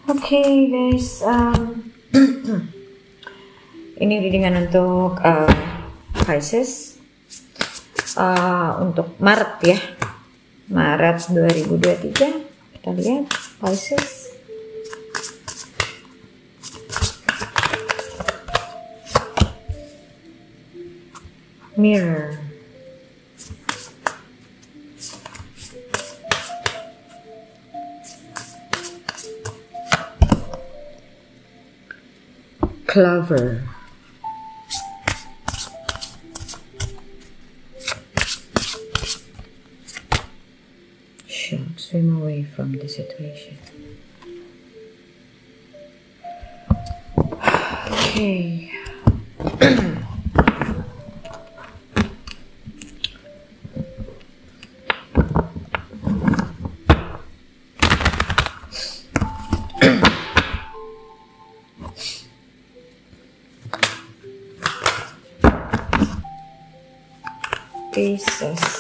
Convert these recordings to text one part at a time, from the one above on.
Oke guys, ini readingan untuk Pisces untuk Maret ya, Maret 2023. Kita lihat Pisces. Mirror. Clover. Should swim away from the situation. Okay. Pieces.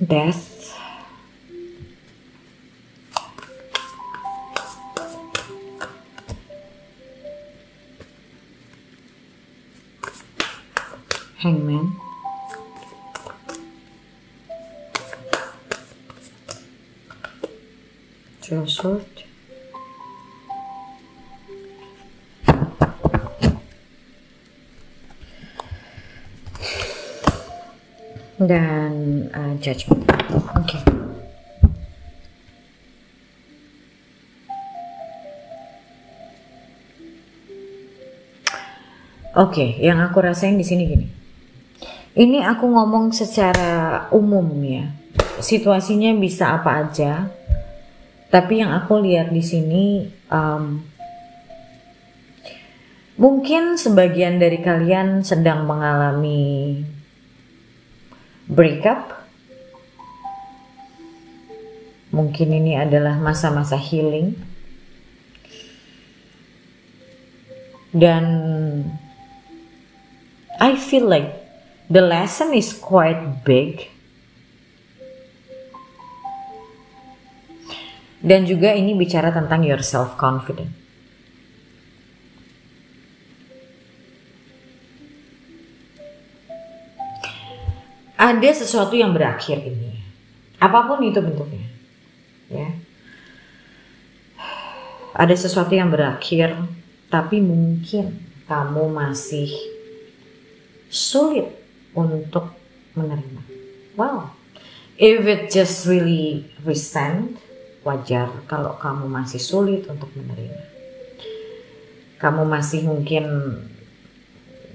Death. Hangman. Two of Swords. Dan Judgment. Oke, yang aku rasain di sini gini. Ini aku ngomong secara umum ya. Situasinya bisa apa aja. Tapi yang aku lihat di sini mungkin sebagian dari kalian sedang mengalami breakup. Mungkin ini adalah masa-masa healing. Dan I feel like the lesson is quite big. Dan juga ini bicara tentang your self-confidence. Ada sesuatu yang berakhir ini, apapun itu bentuknya, ya. Ada sesuatu yang berakhir, tapi mungkin kamu masih sulit untuk menerima. Well, if it just really resent, wajar kalau kamu masih sulit untuk menerima. Kamu masih mungkin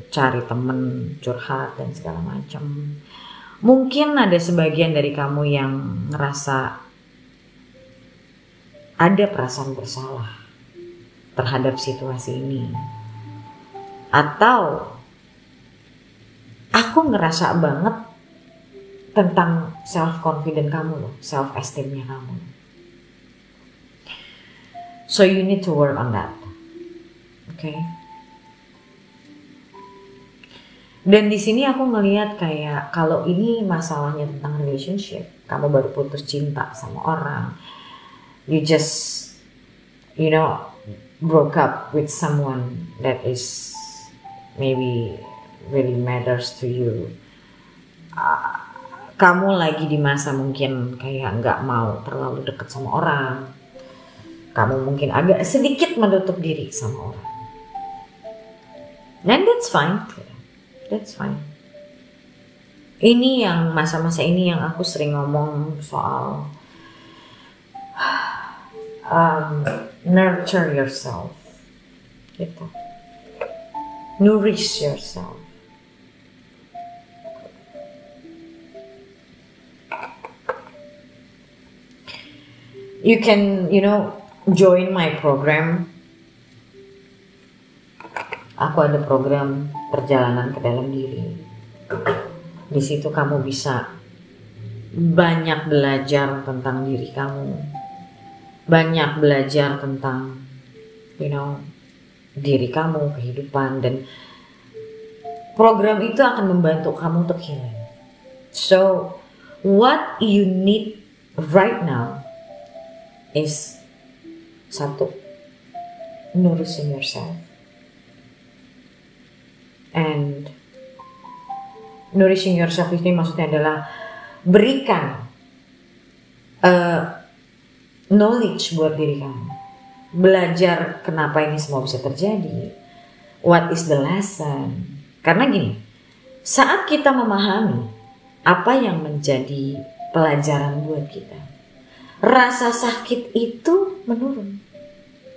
cari temen curhat dan segala macam. Mungkin ada sebagian dari kamu yang ngerasa ada perasaan bersalah terhadap situasi ini. Atau aku ngerasa banget tentang self-confidence kamu loh, self-esteemnya kamu. So you need to work on that. Okay? Dan di sini aku ngelihat kayak kalau ini masalahnya tentang relationship, kamu baru putus cinta sama orang, you just, broke up with someone that is maybe really matters to you. Kamu lagi di masa mungkin kayak nggak mau terlalu deket sama orang, kamu mungkin agak sedikit menutup diri sama orang. And that's fine. That's fine. Ini yang masa-masa ini yang aku sering ngomong soal nurture yourself, gitu. Nourish yourself. You can, join my program. Aku ada program perjalanan ke dalam diri. Di situ kamu bisa banyak belajar tentang diri kamu, banyak belajar tentang, diri kamu, kehidupan, dan program itu akan membantu kamu untuk healing. So, what you need right now is satu, nourishing yourself. And nourishing yourself ini maksudnya adalah berikan knowledge buat diri kamu. Belajar kenapa ini semua bisa terjadi. What is the lesson? Karena gini, saat kita memahami apa yang menjadi pelajaran buat kita, rasa sakit itu menurun.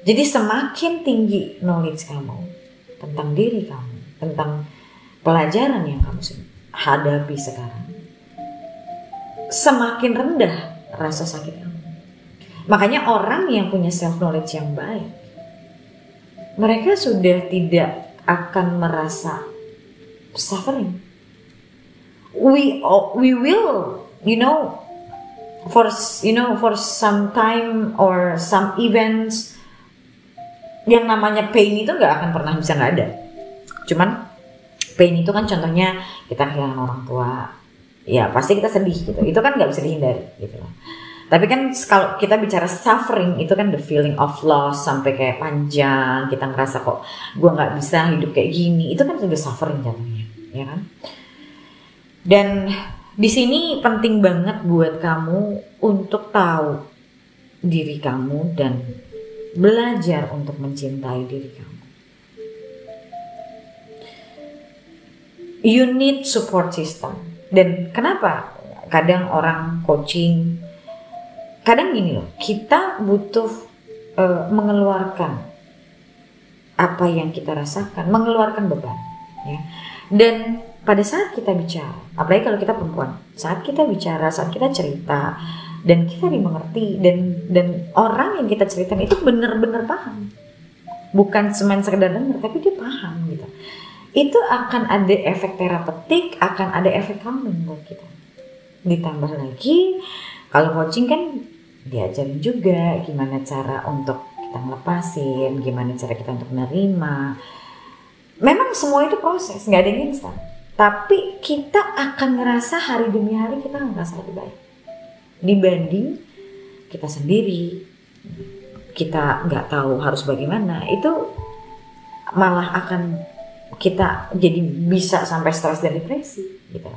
Jadi semakin tinggi knowledge kamu tentang diri kamu, tentang pelajaran yang kamu hadapi sekarang, semakin rendah rasa sakit kamu. Makanya orang yang punya self knowledge yang baik, mereka sudah tidak akan merasa suffering. We will, for some time or some events, yang namanya pain itu nggak akan pernah bisa nggak ada. Cuman pain itu kan contohnya kita kehilangan orang tua, ya pasti kita sedih gitu. Itu kan nggak bisa dihindari gitu. Tapi kan kalau kita bicara suffering itu kan the feeling of loss sampai kayak panjang, kita ngerasa kok gue nggak bisa hidup kayak gini, itu kan sudah suffering jatuhnya, ya kan? Dan di sini penting banget buat kamu untuk tahu diri kamu dan belajar untuk mencintai diri kamu. You need support system. Dan kenapa kadang orang coaching, kadang gini loh, kita butuh mengeluarkan apa yang kita rasakan, mengeluarkan beban, ya. Dan pada saat kita bicara, apalagi kalau kita perempuan, saat kita bicara, saat kita cerita, dan kita dimengerti, dan orang yang kita ceritain itu benar-benar paham, bukan cuma sekedar dengar, tapi dia paham gitu. Itu akan ada efek terapeutik, akan ada efek calming buat kita. Ditambah lagi, kalau coaching kan diajarin juga gimana cara untuk kita ngelepasin, gimana cara kita untuk menerima. Memang semua itu proses, nggak ada yang instan. Tapi kita akan ngerasa hari demi hari kita ngerasa lebih baik dibanding kita sendiri. Kita nggak tahu harus bagaimana, itu malah akan kita jadi bisa sampai stres dan depresi gitu.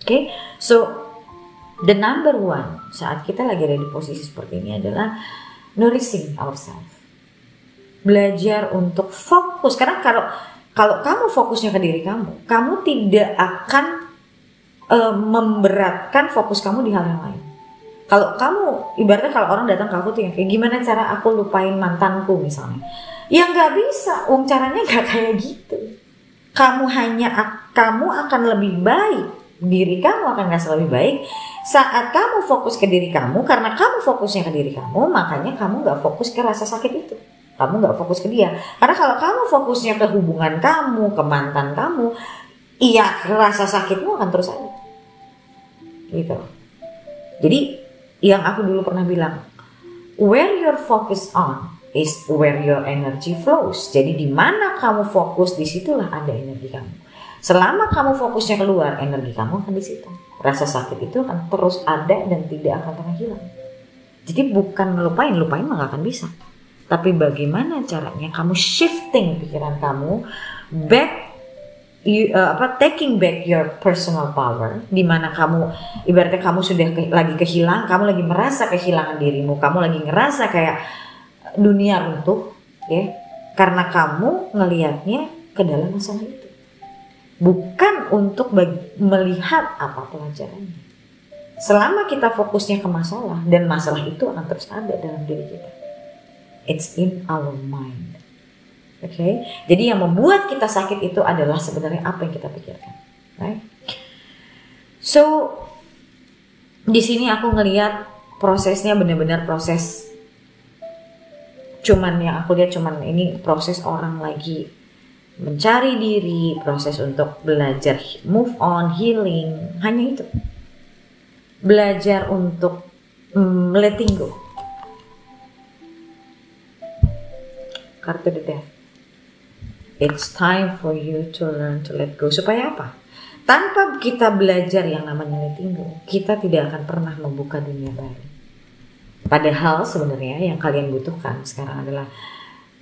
Okay? So the number one saat kita lagi ada di posisi seperti ini adalah nourishing ourselves. Belajar untuk fokus, karena kalau kamu fokusnya ke diri kamu, kamu tidak akan memberatkan fokus kamu di hal yang lain. Kalau kamu, ibaratnya kalau orang datang ke aku tuh yang kayak gimana cara aku lupain mantanku misalnya, ya nggak bisa, caranya nggak kayak gitu. Kamu akan lebih baik, diri kamu akan ngerasa lebih baik saat kamu fokus ke diri kamu. Karena kamu fokusnya ke diri kamu, makanya kamu nggak fokus ke rasa sakit itu. Kamu nggak fokus ke dia. Karena kalau kamu fokusnya ke hubungan kamu, ke mantan kamu, iya rasa sakitmu akan terus ada. Gitu. Jadi yang aku dulu pernah bilang, where your focus on is where your energy flows. Jadi di mana kamu fokus, disitulah ada energi kamu. Selama kamu fokusnya keluar, energi kamu akan di situ. Rasa sakit itu akan terus ada dan tidak akan pernah hilang. Jadi bukan lupain mah gak akan bisa. Tapi bagaimana caranya kamu shifting pikiran kamu back, taking back your personal power, di mana kamu ibaratnya kamu sudah lagi kehilangan, kamu lagi merasa kehilangan dirimu, kamu lagi ngerasa kayak dunia runtuh ya, karena kamu ngelihatnya ke dalam masalah itu, bukan untuk melihat apa pelajarannya. Selama kita fokusnya ke masalah, dan masalah itu akan terus ada dalam diri kita, it's in our mind. Oke, jadi yang membuat kita sakit itu adalah sebenarnya apa yang kita pikirkan, right? So di sini aku ngelihat prosesnya benar-benar proses, cuman yang aku lihat cuman ini proses orang lagi mencari diri, proses untuk belajar move on, healing, hanya itu. Belajar untuk letting go. Kartu the death. It's time for you to learn to let go. Supaya apa? Tanpa kita belajar yang namanya letting go, kita tidak akan pernah membuka dunia baru. Padahal sebenarnya yang kalian butuhkan sekarang adalah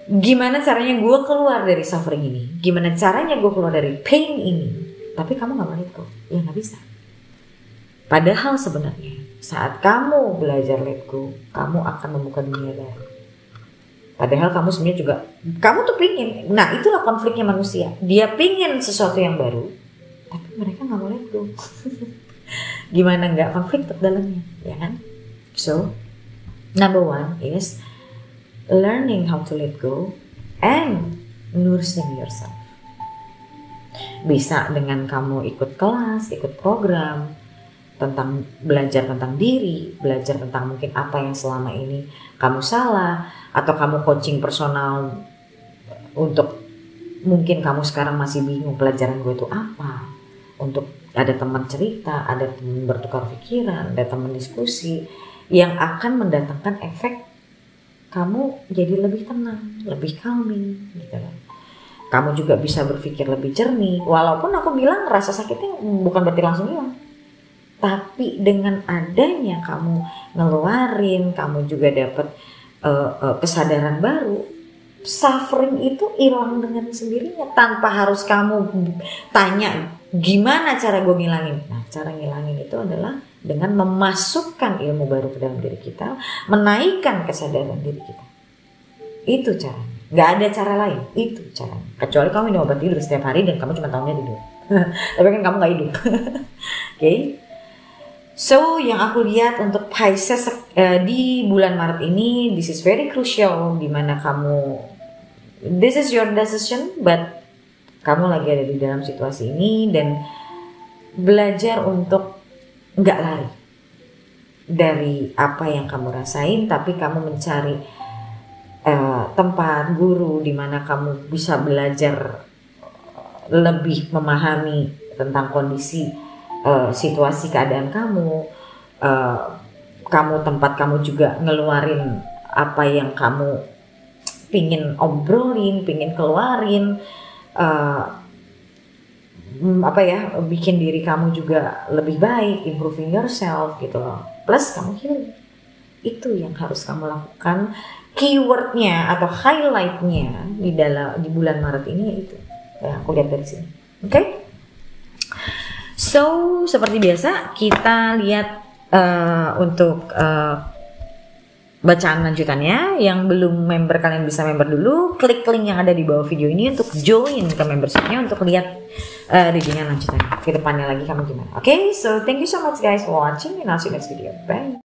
gimana caranya gue keluar dari suffering ini, gimana caranya gue keluar dari pain ini. Tapi kamu gak mau let go, ya gak bisa. Padahal sebenarnya saat kamu belajar let go, kamu akan membuka dunia baru. Padahal kamu sebenarnya juga, kamu tuh pingin. Nah itulah konfliknya manusia. Dia pingin sesuatu yang baru, tapi mereka gak mau let go. Gimana gak konflik dalamnya, ya kan? So, number one is learning how to let go and nursing yourself. Bisa dengan kamu ikut kelas, ikut program, tentang belajar tentang diri, belajar tentang mungkin apa yang selama ini kamu salah, atau kamu coaching personal untuk mungkin kamu sekarang masih bingung pelajaran gue itu apa, untuk ada teman cerita, ada teman bertukar pikiran, ada teman diskusi yang akan mendatangkan efek kamu jadi lebih tenang, lebih calming gitu kan. Kamu juga bisa berpikir lebih jernih, walaupun aku bilang rasa sakitnya bukan berarti langsung hilang. Tapi dengan adanya kamu ngeluarin, kamu juga dapat kesadaran baru, suffering itu hilang dengan sendirinya tanpa harus kamu tanya gimana cara gue ngilangin. Nah, cara ngilangin itu adalah dengan memasukkan ilmu baru ke dalam diri kita, menaikkan kesadaran diri kita. Itu caranya. Gak ada cara lain, itu caranya. Kecuali kamu minum obat tidur setiap hari dan kamu cuma tahunya tidur. Tapi kan kamu gak hidup. Oke. So, yang aku lihat untuk Pisces di bulan Maret ini, this is very crucial, dimana kamu, this is your decision, but kamu lagi ada di dalam situasi ini dan belajar untuk nggak lari dari apa yang kamu rasain, tapi kamu mencari tempat guru di mana kamu bisa belajar lebih memahami tentang kondisi situasi keadaan kamu, tempat kamu juga ngeluarin apa yang kamu pingin obrolin, pingin keluarin, bikin diri kamu juga lebih baik, improving yourself gitu loh. Plus kamu healing. Itu yang harus kamu lakukan. Keywordnya atau highlightnya di bulan Maret ini itu. Ya, aku lihat dari sini. Oke? So, seperti biasa kita lihat untuk bacaan lanjutannya. Yang belum member, kalian bisa member dulu. Klik link yang ada di bawah video ini untuk join ke membershipnya untuk lihat readingan lanjutannya. Ke depannya lagi kamu gimana. Oke, so thank you so much guys for watching and I'll see you next video. Bye.